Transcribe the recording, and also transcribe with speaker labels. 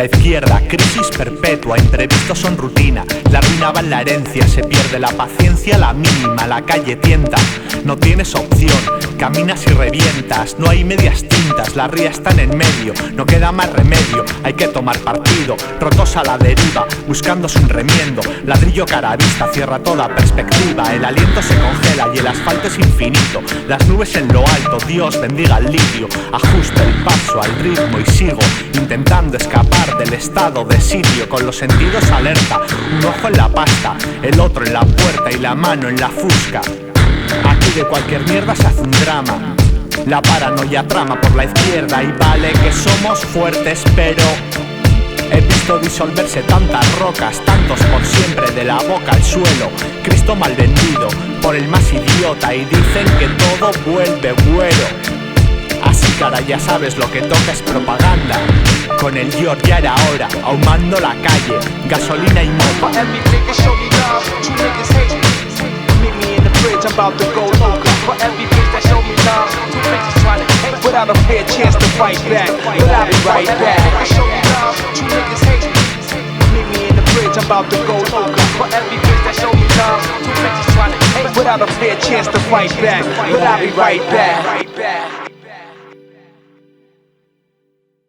Speaker 1: La izquierda, crisis perpetua, imprevistos son rutina. La ruina va en la herencia, se pierde la paciencia a la mínima. La calle tienta, no tienes opción, caminas y revientas. No hay medias tintas, la ría está en medio. No queda más remedio, hay que tomar partido. Rotos a la deriva, buscándose un remiendo. Ladrillo cara a vista, cierra toda perspectiva. El aliento se congela y el asfalto es infinito. Las nubes en lo alto, Dios bendiga el litio. Ajusto el paso al ritmo y sigo intentando escapar del estado de sitio, con los sentidos alerta. Un ojo en la pasta, el otro en la puerta y la mano en la fusca. Aquí de cualquier mierda se hace un drama. La paranoia trama por la izquierda y vale que somos fuertes, pero he visto disolverse tantas rocas, tantos por siempre de la boca al suelo. Cristo mal vendido por el más idiota y dicen que todo vuelve güero. Así cara, ya sabes, lo que toca es propaganda. Con el Dior ya era hora, ahumando la calle, gasolina y moto.
Speaker 2: I'm about to go local. For every bitch that show me love, two bitches trying to hate without a fair chance to fight back. But I'll be right back. Show me love, two niggas hate me. Meet me in the bridge, I'm about to go local. For every bitch that show me love, two bitches trying to hate without a fair chance to fight back. But I'll be right back.